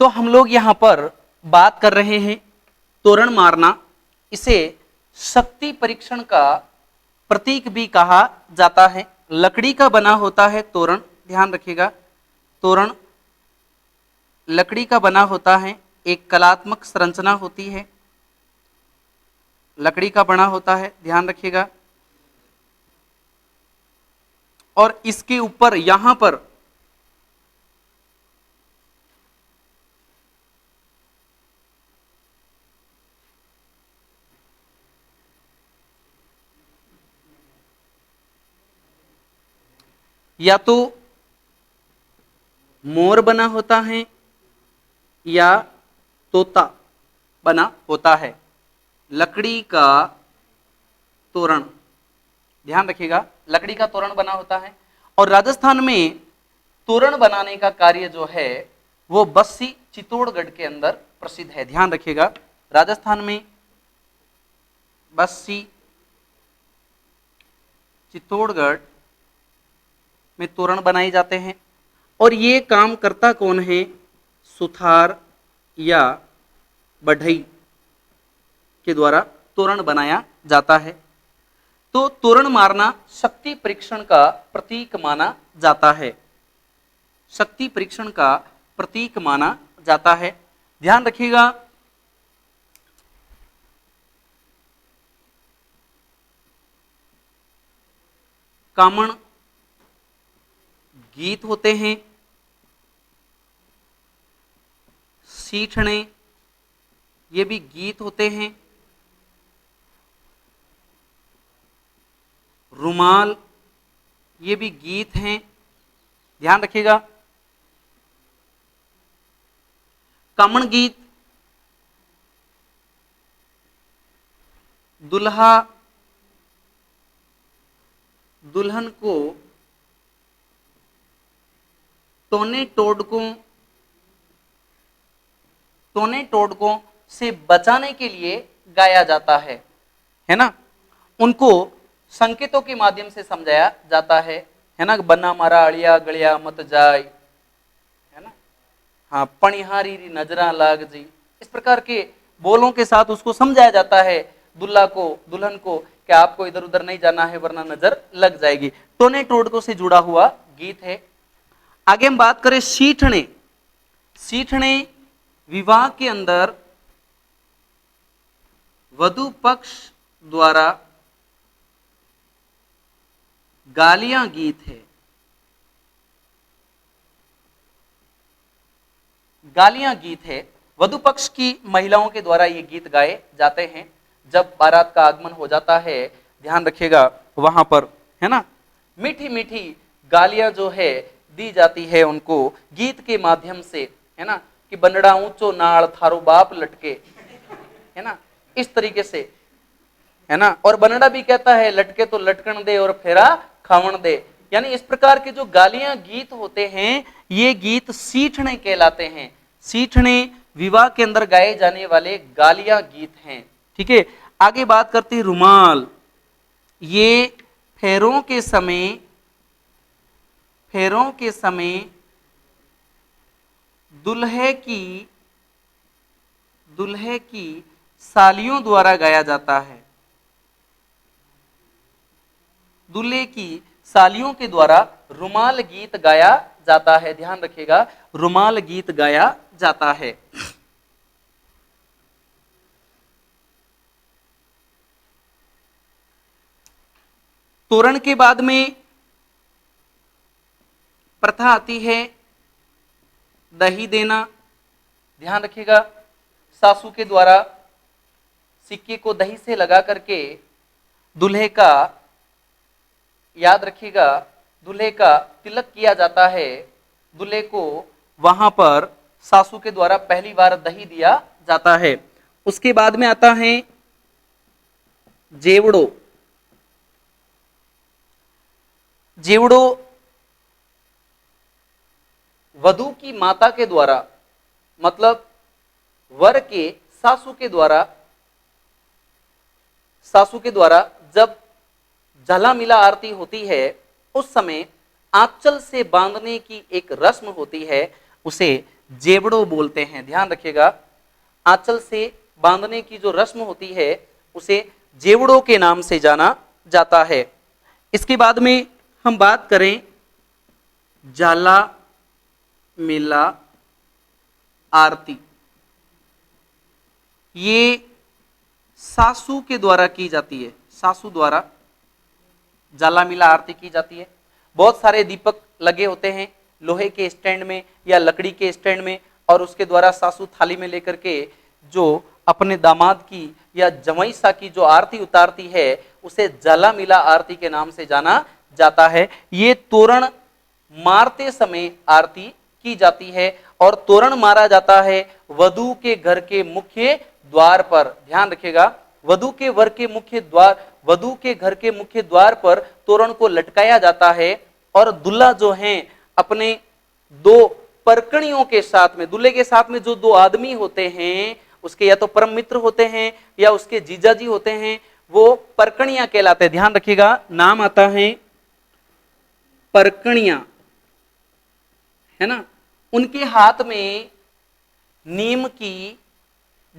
तो हम लोग यहां पर बात कर रहे हैं तोरण मारना। इसे शक्ति परीक्षण का प्रतीक भी कहा जाता है। लकड़ी का बना होता है तोरण, ध्यान रखिएगा, तोरण लकड़ी का बना होता है, एक कलात्मक संरचना होती है, लकड़ी का बना होता है, ध्यान रखिएगा। और इसके ऊपर यहां पर या तो मोर बना होता है या तोता बना होता है। लकड़ी का तोरण, ध्यान रखिएगा, लकड़ी का तोरण बना होता है। और राजस्थान में तोरण बनाने का कार्य जो है वो बस्सी चित्तौड़गढ़ के अंदर प्रसिद्ध है। ध्यान रखिएगा, राजस्थान में बस्सी चित्तौड़गढ़ में तोरण बनाए जाते हैं। और ये काम करता कौन है? सुथार या बढ़ई के द्वारा तोरण बनाया जाता है। तो तोरण मारना शक्ति परीक्षण का प्रतीक माना जाता है, शक्ति परीक्षण का प्रतीक माना जाता है। ध्यान रखिएगा, कामण गीत होते हैं, सीठने ये भी गीत होते हैं, रुमाल ये भी गीत हैं। ध्यान रखिएगा, कामण गीत, दुल्हा दुल्हन को टोने टोडकों से बचाने के लिए गाया जाता है ना। उनको संकेतों के माध्यम से समझाया जाता है ना। बना मारा अड़िया गलिया मत जाय, है ना, हाँ, पणिहारी री नजरा लाग जी, इस प्रकार के बोलों के साथ उसको समझाया जाता है दुल्हा को दुल्हन को कि आपको इधर उधर नहीं जाना है वरना नजर लग जाएगी। टोने टोडकों से जुड़ा हुआ गीत है। आगे हम बात करें सीठने। सीठने विवाह के अंदर वधु पक्ष द्वारा गालियां गीत है, गालियां गीत है। वधु पक्ष की महिलाओं के द्वारा ये गीत गाए जाते हैं जब बारात का आगमन हो जाता है। ध्यान रखिएगा, वहां पर, है ना, मीठी मीठी गालियां जो है दी जाती है उनको गीत के माध्यम से, है ना, कि बनड़ा ऊंचो नाल थारो बाप लटके, है ना, इस तरीके से, है ना। और बनड़ा भी कहता है लटके तो लटकन दे और फेरा खावण दे। यानी इस प्रकार के जो गालियां गीत होते हैं ये गीत सीठने कहलाते हैं। सीठने विवाह के अंदर गाए जाने वाले गालियां गीत हैं। ठीक है, आगे बात करते हैं रुमाल। ये फेरों के समय दुल्हे की सालियों द्वारा गाया जाता है। दूल्हे की सालियों के द्वारा रुमाल गीत गाया जाता है। ध्यान रखिएगा, रुमाल गीत गाया जाता है। तोरण के बाद में प्रथा आती है दही देना। ध्यान रखिएगा, सासू के द्वारा सिक्के को दही से लगा करके दूल्हे का, याद रखिएगा, दूल्हे का तिलक किया जाता है। दूल्हे को वहां पर सासू के द्वारा पहली बार दही दिया जाता है। उसके बाद में आता है जेवड़ो। जेवड़ो वधु की माता के द्वारा, मतलब वर के सासू के द्वारा जब जला मिला आरती होती है उस समय आंचल से बांधने की एक रस्म होती है, उसे जेवड़ो बोलते हैं। ध्यान रखिएगा, आंचल से बांधने की जो रस्म होती है उसे जेवड़ों के नाम से जाना जाता है। इसके बाद में हम बात करें जाला मिला आरती, ये सासू के द्वारा की जाती है, सासू द्वारा जाला मिला आरती की जाती है। बहुत सारे दीपक लगे होते हैं लोहे के स्टैंड में या लकड़ी के स्टैंड में, और उसके द्वारा सासू थाली में लेकर के जो अपने दामाद की या जमाई सा की जो आरती उतारती है उसे जाला मिला आरती के नाम से जाना जाता है। ये तोरण मारते समय आरती की जाती है, और तोरण मारा जाता है वधू के घर के मुख्य द्वार पर। ध्यान रखिएगा, वधू के घर के मुख्य द्वार, वधू के घर के मुख्य द्वार पर तोरण को लटकाया जाता है, और दूल्हा जो है अपने दो परकणियों के साथ में, दूल्हे के साथ में जो दो आदमी होते हैं उसके या तो परम मित्र होते हैं या उसके जीजाजी होते हैं, वो परकणियां कहलाते हैं। ध्यान रखिएगा, नाम आता है परकणियां, है ना। उनके हाथ में नीम की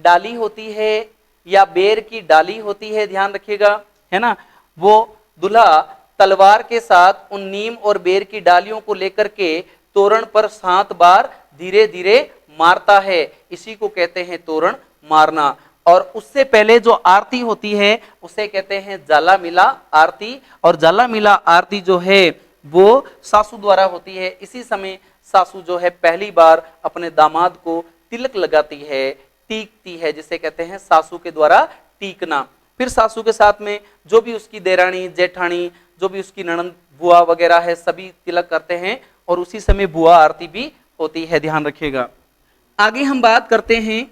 डाली होती है या बेर की डाली होती है, ध्यान रखिएगा, है ना। वो दूल्हा तलवार के साथ उन नीम और बेर की डालियों को लेकर के तोरण पर 7 बार धीरे धीरे मारता है, इसी को कहते हैं तोरण मारना। और उससे पहले जो आरती होती है उसे कहते हैं जाला मिला आरती, और जाला मिला आरती जो है वो सासू द्वारा होती है। इसी समय सासू जो है पहली बार अपने दामाद को तिलक लगाती है, टीकती है, जिसे कहते हैं सासू के द्वारा टीकना। फिर सासू के साथ में जो भी उसकी देरानी जेठानी, जो भी उसकी ननंद बुआ वगैरह है, सभी तिलक करते हैं, और उसी समय बुआ आरती भी होती है। ध्यान रखिएगा, आगे हम बात करते हैं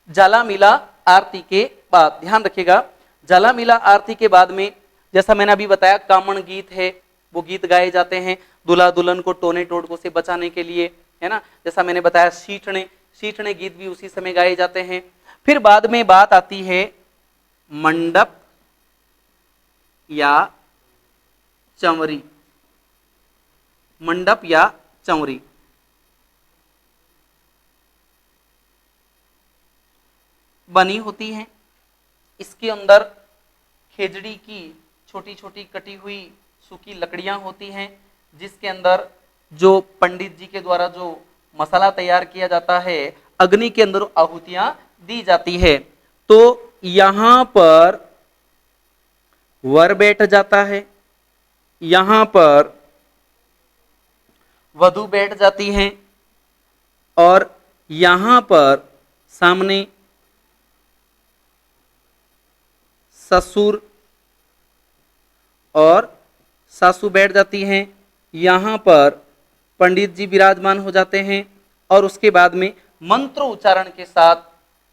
जाला मिला आरती के बाद। ध्यान रखिएगा, जाला मिला आरती के बाद में जैसा मैंने अभी बताया कामण गीत है, वो गीत गाए जाते हैं दूल्हा दुल्हन को टोने टोटकों से बचाने के लिए, है ना। जैसा मैंने बताया सीठने, सीठने गीत भी उसी समय गाए जाते हैं। फिर बाद में बात आती है मंडप या चंवरी, मंडप या चंवरी। बनी होती हैं, इसके अंदर खेजड़ी की छोटी छोटी कटी हुई सूखी लकड़ियां होती हैं, जिसके अंदर जो पंडित जी के द्वारा जो मसाला तैयार किया जाता है अग्नि के अंदर आहुतियां दी जाती है। तो यहां पर वर बैठ जाता है, यहां पर वधू बैठ जाती हैं, और यहां पर सामने ससुर और सासू बैठ जाती हैं। यहाँ पर पंडित जी विराजमान हो जाते हैं, और उसके बाद में मंत्र उच्चारण के साथ,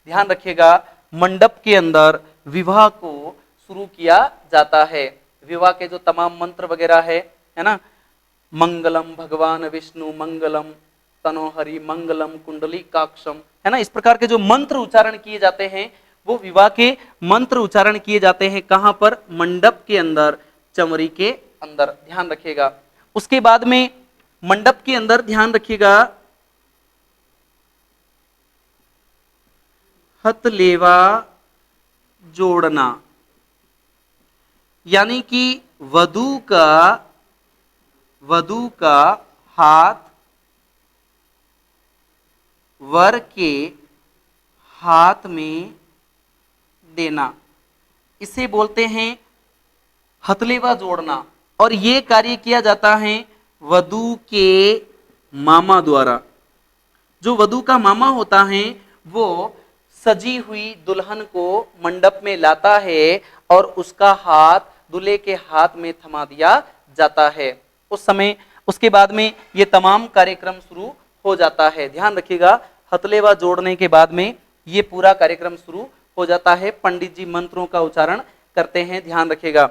ध्यान रखिएगा, मंडप के अंदर विवाह को शुरू किया जाता है। विवाह के जो तमाम मंत्र वगैरह है ना, मंगलम भगवान विष्णु मंगलम तनोहरि मंगलम कुंडली काक्षम, है ना, इस प्रकार के जो मंत्र उच्चारण किए जाते हैं वो विवाह के मंत्र उच्चारण किए जाते हैं। कहां पर? मंडप के अंदर, चंवरी के अंदर। ध्यान रखिएगा, उसके बाद में मंडप के अंदर ध्यान रखिएगा हथलेवा जोड़ना, यानी कि वधू का हाथ वर के हाथ में देना, इसे बोलते हैं हथलेवा जोड़ना। और यह कार्य किया जाता है वधू के मामा द्वारा। जो वधू का मामा होता है वो सजी हुई दुल्हन को मंडप में लाता है और उसका हाथ दूल्हे के हाथ में थमा दिया जाता है। उस समय उसके बाद में ये तमाम कार्यक्रम शुरू हो जाता है। ध्यान रखिएगा, हथलेवा जोड़ने के बाद में ये पूरा कार्यक्रम शुरू हो जाता है। पंडित जी मंत्रों का उच्चारण करते हैं। ध्यान रखिएगा,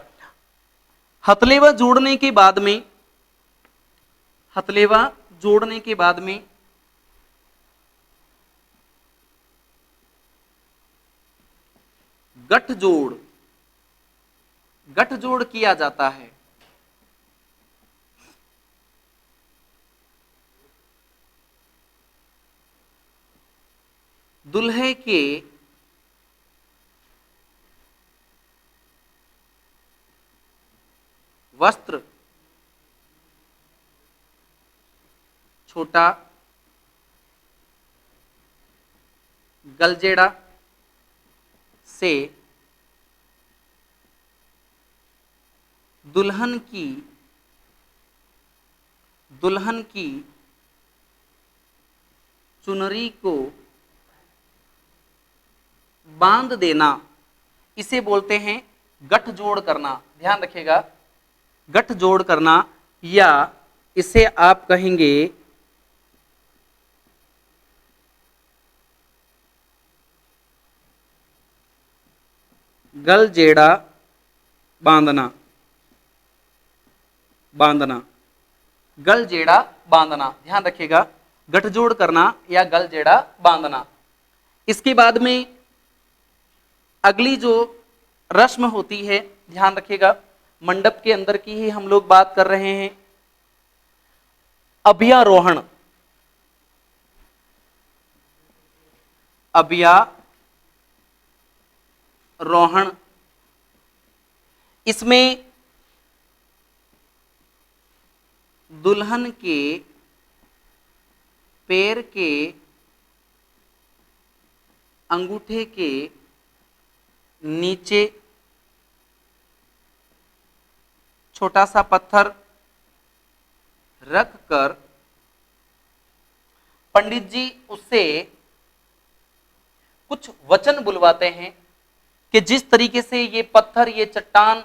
हथलेवा जोड़ने के बाद में, हथलेवा जोड़ने के बाद में गठजोड़, गठजोड़ किया जाता है। दुल्हे के वस्त्र छोटा गलजेड़ा से दुल्हन की चुनरी को बांध देना, इसे बोलते हैं गठजोड़ करना। ध्यान रखिएगा, गठजोड़ करना, या इसे आप कहेंगे गलजेड़ा बांधना। गलजेड़ा बांधना, ध्यान रखिएगा, गठजोड़ करना या गलजेड़ा बांधना। इसके बाद में अगली जो रस्म होती है, ध्यान रखिएगा, मंडप के अंदर की ही हम लोग बात कर रहे हैं। अभ्यारोहण। अभ्यारोहण, इसमें दुल्हन के पैर के अंगूठे के नीचे छोटा सा पत्थर रखकर पंडित जी उससे कुछ वचन बुलवाते हैं कि जिस तरीके से ये पत्थर, ये चट्टान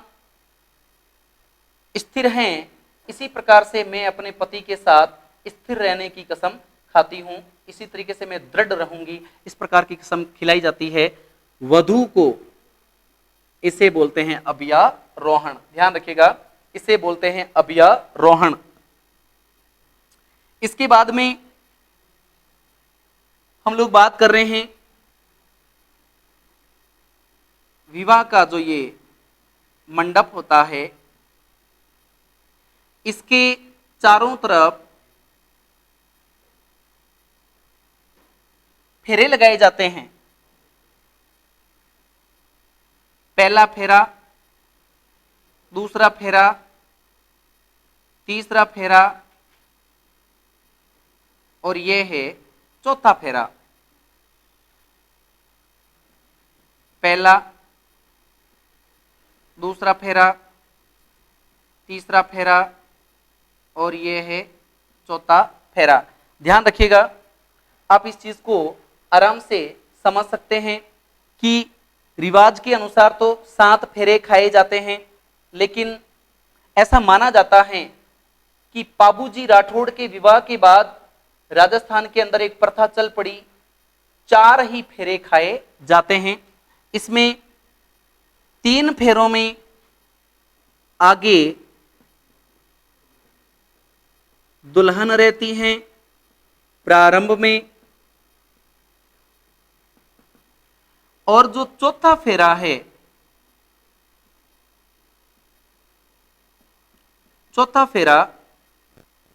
स्थिर हैं, इसी प्रकार से मैं अपने पति के साथ स्थिर रहने की कसम खाती हूं, इसी तरीके से मैं दृढ़ रहूंगी, इस प्रकार की कसम खिलाई जाती है वधू को। इसे बोलते हैं अभ्यारोहण। ध्यान रखिएगा, इसे बोलते हैं अभ्यारोहण। इसके बाद में हम लोग बात कर रहे हैं विवाह का जो ये मंडप होता है, इसके चारों तरफ फेरे लगाए जाते हैं। पहला फेरा, दूसरा फेरा, तीसरा फेरा और यह है चौथा फेरा। पहला, दूसरा फेरा, तीसरा फेरा और यह है चौथा फेरा। ध्यान रखिएगा, आप इस चीज को आराम से समझ सकते हैं कि रिवाज के अनुसार तो 7 फेरे खाए जाते हैं, लेकिन ऐसा माना जाता है कि पाबूजी राठौड़ के विवाह के बाद राजस्थान के अंदर एक प्रथा चल पड़ी, 4 ही फेरे खाए जाते हैं। इसमें 3 फेरों में आगे दुल्हन रहती हैं प्रारंभ में, और जो चौथा फेरा है, चौथा फेरा,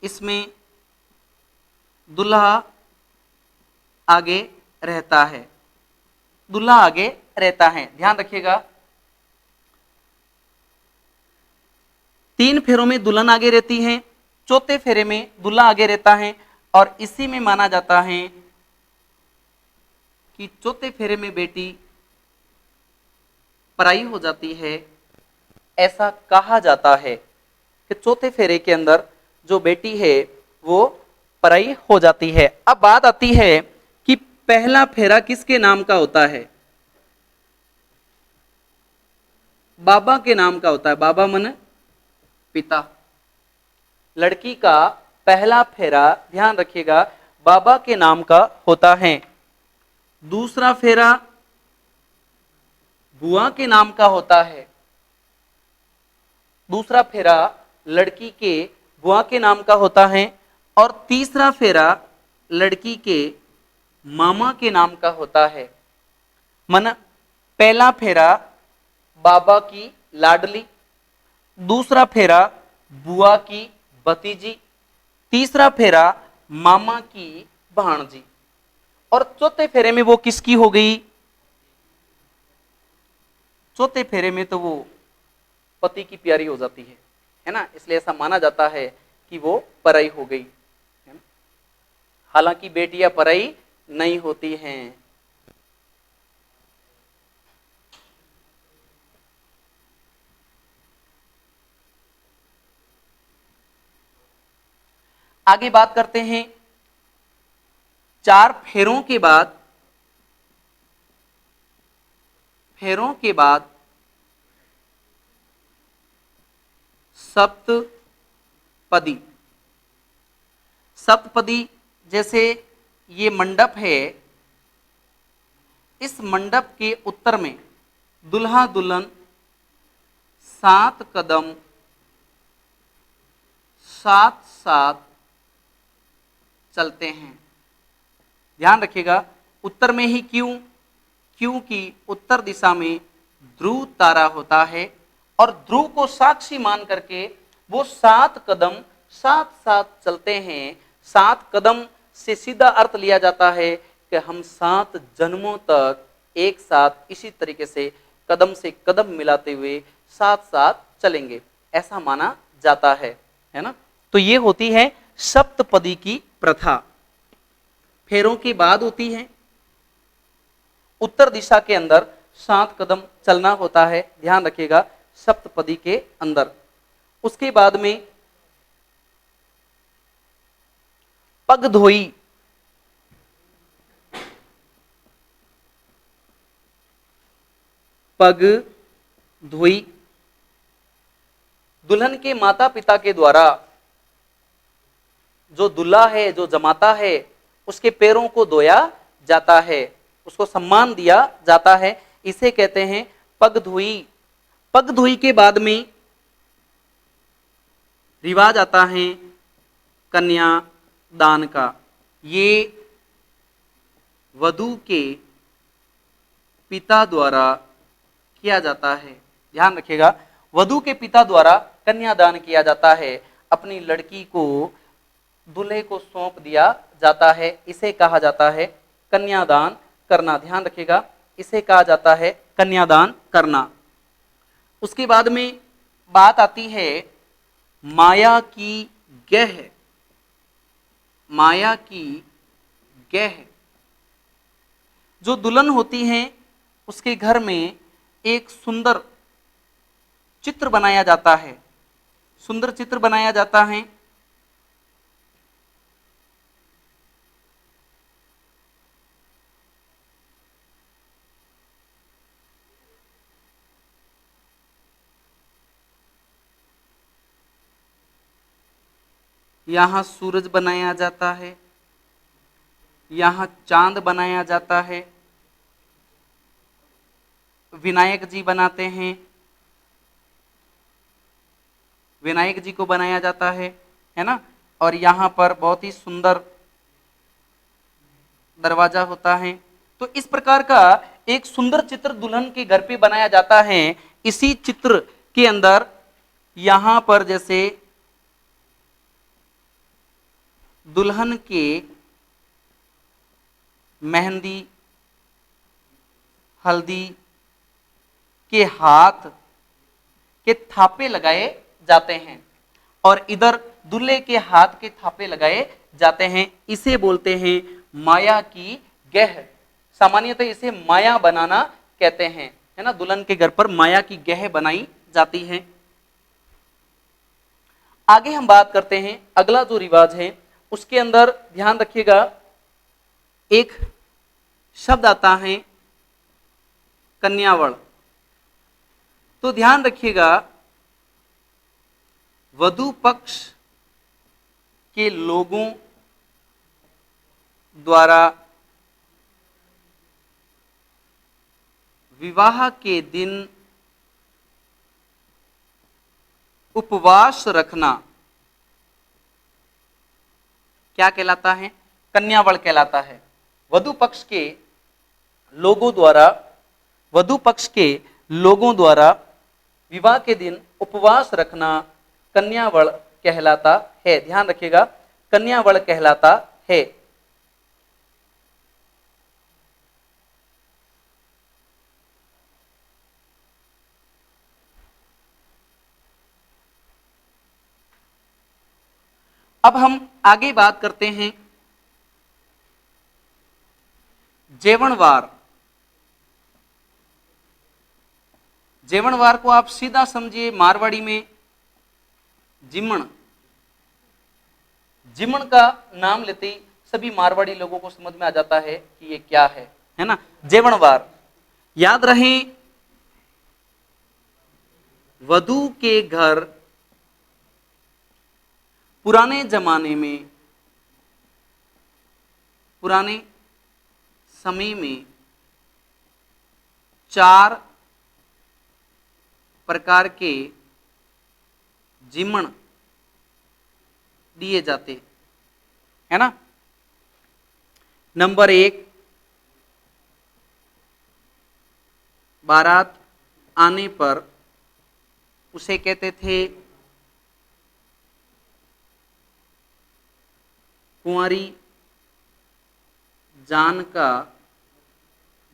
इसमें दूल्हा आगे रहता है, दूल्हा आगे रहता है। ध्यान रखिएगा, 3 फेरों में दुल्हन आगे रहती है, चौथे फेरे में दूल्हा आगे रहता है, और इसी में माना जाता है कि चौथे फेरे में बेटी पराई हो जाती है। ऐसा कहा जाता है कि चौथे फेरे के अंदर जो बेटी है वो पराई हो जाती है। अब बात आती है कि पहला फेरा किसके नाम का होता है? बाबा के नाम का होता है। बाबा मन पिता। लड़की का पहला फेरा, ध्यान रखिएगा, बाबा के नाम का होता है। दूसरा फेरा बुआ के नाम का होता है। दूसरा फेरा लड़की के बुआ के नाम का होता है, और तीसरा फेरा लड़की के मामा के नाम का होता है। मन पहला फेरा बाबा की लाडली, दूसरा फेरा बुआ की भतीजी, तीसरा फेरा मामा की भाणजी, और चौथे फेरे में वो किसकी हो गई? चौथे फेरे में तो वो पति की प्यारी हो जाती है ना, इसलिए ऐसा माना जाता है कि वो पराई हो गई है ना। हालांकि बेटियां पराई नहीं होती हैं। आगे बात करते हैं, 4 फेरों के बाद, सप्तपदी। सप्तपदी जैसे ये मंडप है, इस मंडप के उत्तर में दुल्हा दुल्हन 7 कदम साथ साथ चलते हैं। ध्यान रखिएगा, उत्तर में ही क्यों? क्योंकि उत्तर दिशा में ध्रुव तारा होता है और ध्रुव को साक्षी मान करके वो 7 कदम साथ साथ चलते हैं। 7 कदम से सीधा अर्थ लिया जाता है कि हम 7 जन्मों तक एक साथ इसी तरीके से कदम मिलाते हुए साथ साथ चलेंगे, ऐसा माना जाता है ना। तो ये होती है सप्तपदी की प्रथा। फेरों के बाद होती है, उत्तर दिशा के अंदर 7 कदम चलना होता है, ध्यान रखिएगा, सप्तपदी के अंदर। उसके बाद में पगधोई। पगधोई दुल्हन के माता पिता के द्वारा जो दूल्हा है, जो जमाता है, उसके पैरों को धोया जाता है, उसको सम्मान दिया जाता है, इसे कहते हैं पगधोई। पगधोई के बाद में रिवाज आता है कन्यादान का। ये वधू के पिता द्वारा किया जाता है। ध्यान रखिएगा, वधू के पिता द्वारा कन्यादान किया जाता है, अपनी लड़की को दूल्हे को सौंप दिया जाता है, इसे कहा जाता है कन्यादान करना। ध्यान रखिएगा, इसे कहा जाता है कन्यादान करना। उसके बाद में बात आती है माया की गह। माया की गह, जो दुल्हन होती है उसके घर में एक सुंदर चित्र बनाया जाता है, सुंदर चित्र बनाया जाता है। यहां सूरज बनाया जाता है, यहां चांद बनाया जाता है, विनायक जी बनाते हैं, विनायक जी को बनाया जाता है ना। और यहां पर बहुत ही सुंदर दरवाजा होता है। तो इस प्रकार का एक सुंदर चित्र दुल्हन के घर पे बनाया जाता है। इसी चित्र के अंदर यहां पर जैसे दुल्हन के मेहंदी, हल्दी के हाथ के थापे लगाए जाते हैं और इधर दूल्हे के हाथ के थापे लगाए जाते हैं, इसे बोलते हैं माया की गह। सामान्यतः इसे माया बनाना कहते हैं, है ना। दुल्हन के घर पर माया की गह बनाई जाती है। आगे हम बात करते हैं, अगला जो रिवाज है उसके अंदर ध्यान रखिएगा, एक शब्द आता है कन्यावड़। तो ध्यान रखिएगा, वधू पक्ष के लोगों द्वारा विवाह के दिन उपवास रखना क्या कहलाता है? कन्यावड़ कहलाता है। वधू पक्ष के लोगों द्वारा, वधू पक्ष के लोगों द्वारा विवाह के दिन उपवास रखना कन्यावड़ कहलाता है। ध्यान रखिएगा, कन्यावड़ कहलाता है। अब हम आगे बात करते हैं जेवणवार। जेवणवार को आप सीधा समझिए मारवाड़ी में जिमण। जिमण का नाम लेते ही सभी मारवाड़ी लोगों को समझ में आ जाता है कि ये क्या है ना। जेवणवार याद रहे, वधु के घर पुराने जमाने में, पुराने समय में 4 प्रकार के जिमण दिए जाते है ना। नंबर 1, बारात आने पर उसे कहते थे कुंवारी जान का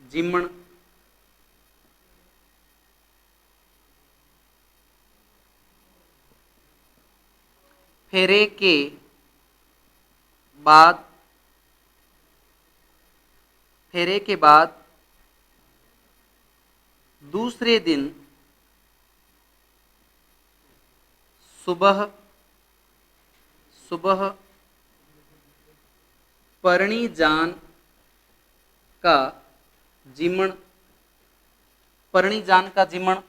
जिमण। फेरे के बाद, फेरे के बाद दूसरे दिन सुबह सुबह परणी जान का जिमण। परणी जान का जिमण।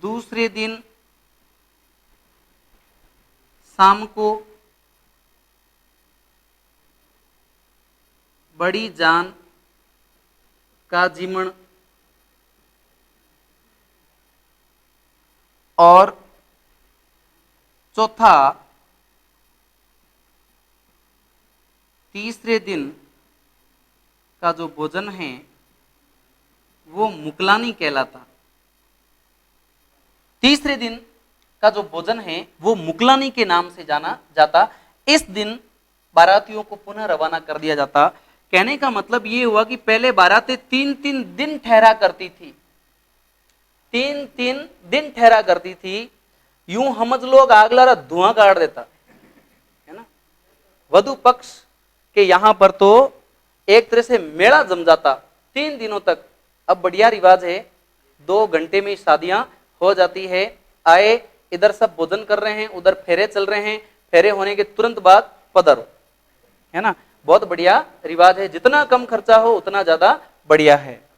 दूसरे दिन शाम को बड़ी जान का जिमण। और चौथा, तीसरे दिन का जो भोजन है वो मुकलानी कहलाता। तीसरे दिन का जो भोजन है वो मुकलानी के नाम से जाना जाता। इस दिन बारातियों को पुनः रवाना कर दिया जाता। कहने का मतलब ये हुआ कि पहले बारातें 3-3 दिन ठहरा करती थी, 3-3 दिन ठहरा करती थी। यूं समझ लो अगला धुआं काट देता है ना। वधु पक्ष के यहां पर तो एक तरह से मेला जम जाता 3 दिनों तक। अब बढ़िया रिवाज है, 2 घंटे में शादियां हो जाती है। आए, इधर सब भोजन कर रहे हैं, उधर फेरे चल रहे हैं, फेरे होने के तुरंत बाद पधारो, है ना। बहुत बढ़िया रिवाज है, जितना कम खर्चा हो उतना ज्यादा बढ़िया है।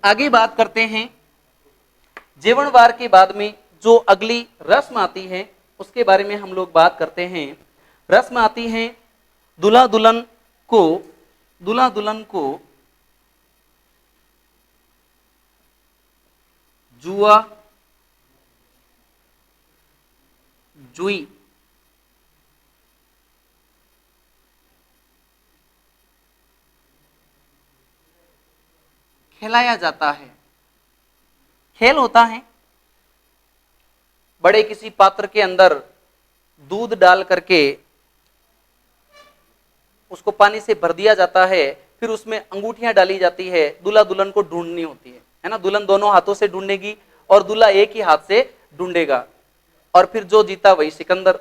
आगे बात करते हैं जेवणवार के बाद में जो अगली रस्म आती है उसके बारे में हम लोग बात करते हैं। रस्म आती है दूल्हा दुल्हन को जुआ जुई खिलाया जाता है। खेल होता है, बड़े किसी पात्र के अंदर दूध डाल करके उसको पानी से भर दिया जाता है, फिर उसमें अंगूठियां डाली जाती है। दूल्हा दुल्हन को ढूंढनी होती है ना। दुल्हन दोनों हाथों से ढूंढेगी और दूल्हा एक ही हाथ से ढूंढेगा, और फिर जो जीता वही सिकंदर,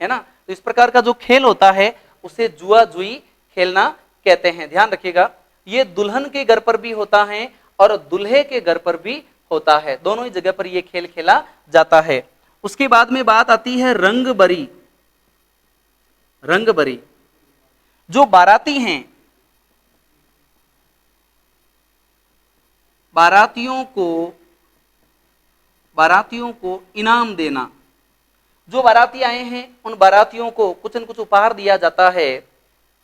है ना। तो इस प्रकार का जो खेल होता है उसे जुआ जुई खेलना कहते हैं। ध्यान रखिएगा, ये दुल्हन के घर पर भी होता है और दूल्हे के घर पर भी होता है, दोनों ही जगह पर यह खेल खेला जाता है। उसके बाद में बात आती है रंगबरी। रंगबरी, जो बाराती हैं, बारातियों को इनाम देना। जो बाराती आए हैं उन बारातियों को कुछ न कुछ उपहार दिया जाता है,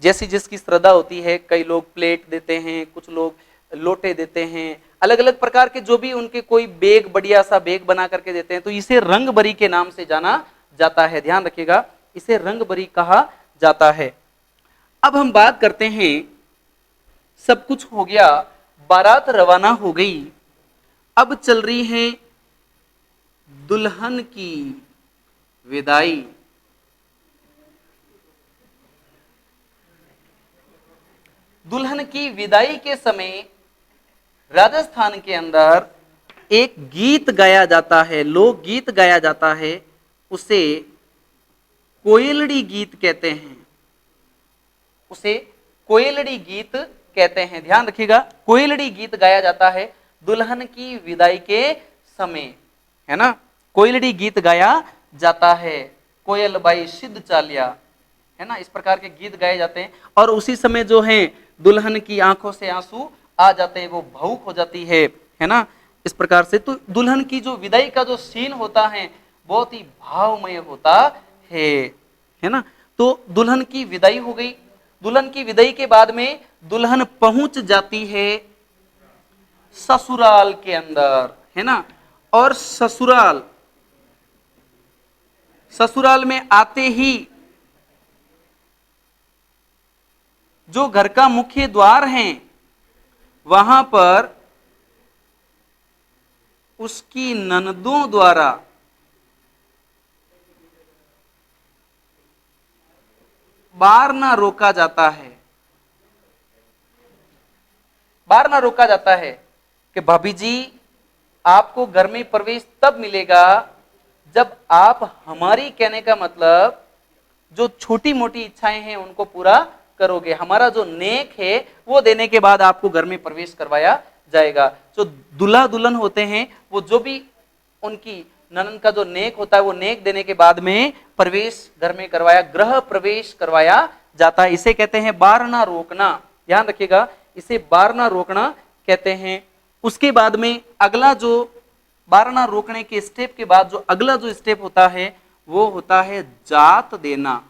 जैसी जिसकी श्रद्धा होती है। कई लोग प्लेट देते हैं, कुछ लोग लोटे देते हैं, अलग अलग प्रकार के जो भी उनके कोई बैग, बढ़िया सा बैग बना करके देते हैं। तो इसे रंगबरी के नाम से जाना जाता है। ध्यान रखिएगा, इसे रंगबरी कहा जाता है। अब हम बात करते हैं, सब कुछ हो गया, बारात रवाना हो गई, अब चल रही है दुल्हन की विदाई। दुल्हन की विदाई के समय राजस्थान के अंदर एक गीत गाया जाता है, लोक गीत गाया जाता है, उसे कोयलड़ी गीत कहते हैं। उसे कोयलड़ी गीत कहते हैं। ध्यान रखिएगा, कोयलड़ी गीत गाया जाता है दुल्हन की विदाई के समय, है ना। कोयलड़ी गीत गाया जाता है, कोयल बाई सिद्ध चालिया, है ना। इस प्रकार के गीत गाए जाते हैं और उसी समय जो है दुल्हन की आंखों से आंसू आ जाते हैं, वो भावुक हो जाती है ना। इस प्रकार से तो दुल्हन की जो विदाई का जो सीन होता है बहुत ही भावमय होता है ना। तो दुल्हन की विदाई हो गई। दुल्हन की विदाई के बाद में दुल्हन पहुंच जाती है ससुराल के अंदर, है ना। और ससुराल में आते ही जो घर का मुख्य द्वार है वहां पर उसकी ननदों द्वारा बार ना रोका जाता है। बार ना रोका जाता है कि भाभी जी आपको घर में प्रवेश तब मिलेगा जब आप हमारी, कहने का मतलब जो छोटी मोटी इच्छाएं हैं उनको पूरा करोगे, हमारा जो नेक है वो देने के बाद आपको घर में प्रवेश करवाया जाएगा। जो दूल्हा दुल्हन होते हैं वो जो भी उनकी ननन का जो नेक होता है वो नेक देने के बाद में प्रवेश घर में करवाया, गृह प्रवेश करवाया जाता है। इसे कहते हैं बार ना रोकना। ध्यान रखिएगा, इसे बार ना रोकना कहते हैं। उसके बाद में अगला जो बार ना रोकने के स्टेप के बाद जो अगला जो स्टेप होता है वो होता है जात देना।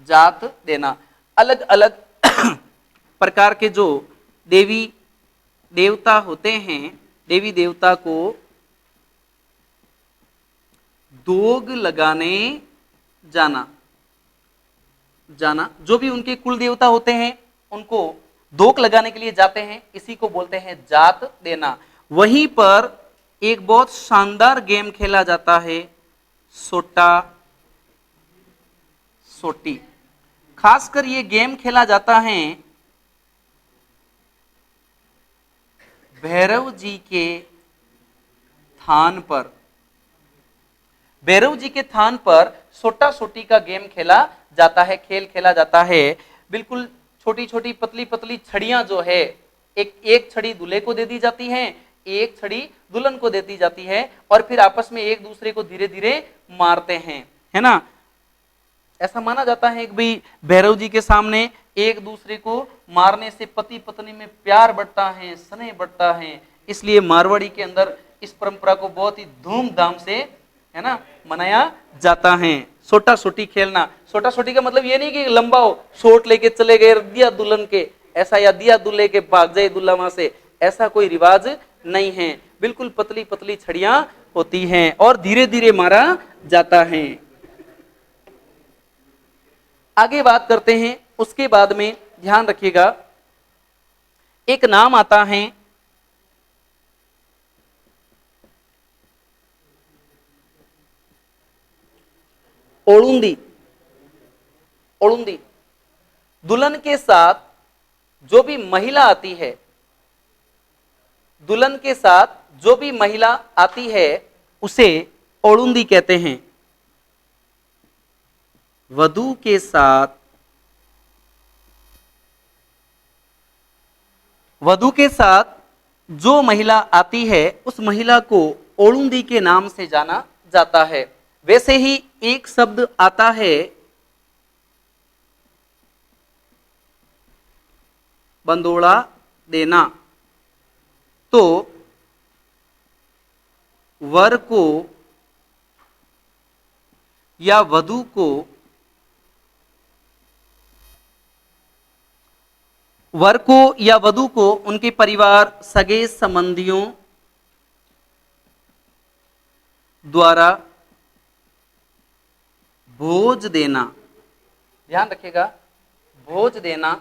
जात देना, अलग अलग प्रकार के जो देवी देवता होते हैं, देवी देवता को दोग लगाने जाना। जो भी उनके कुल देवता होते हैं उनको दोग लगाने के लिए जाते हैं, इसी को बोलते हैं जात देना। वहीं पर एक बहुत शानदार गेम खेला जाता है, सोटा सोटी। खासकर ये गेम खेला जाता है भैरव जी के थान पर। भैरव जी के थान पर सोटा सोटी का गेम खेला जाता है, खेल खेला जाता है। बिल्कुल छोटी छोटी पतली पतली छड़ियां जो है, एक छड़ी दूल्हे को दे दी जाती है, एक छड़ी दुल्हन को देती जाती है और फिर आपस में एक दूसरे को धीरे धीरे मारते हैं, है ना। ऐसा माना जाता है कि भाई भैरव जी के सामने एक दूसरे को मारने से पति पत्नी में प्यार बढ़ता है, स्नेह बढ़ता है, इसलिए मारवाड़ी के अंदर इस परंपरा को बहुत ही धूमधाम से, है ना, मनाया जाता है। सोटा सोटी खेलना, सोटा सोटी का मतलब ये नहीं कि लंबा हो, सोट लेके चले गए दिया दुल्हन के ऐसा, या दिया दूल्हे के भाग जाए दूल्हा वहां से, ऐसा कोई रिवाज नहीं है। बिल्कुल पतली पतली छड़ियां होती हैं और धीरे धीरे मारा जाता है। आगे बात करते हैं। उसके बाद में ध्यान रखिएगा, एक नाम आता है ओलुंदी। ओलुंदी, दुल्हन के साथ जो भी महिला आती है, दुल्हन के साथ जो भी महिला आती है उसे ओलुंदी कहते हैं। वधू के साथ जो महिला आती है उस महिला को ओलुंदी के नाम से जाना जाता है। वैसे ही एक शब्द आता है बंदोड़ा देना। तो वर को या वधू को उनके परिवार सगे संबंधियों द्वारा भोज देना। ध्यान रखिएगा, भोज देना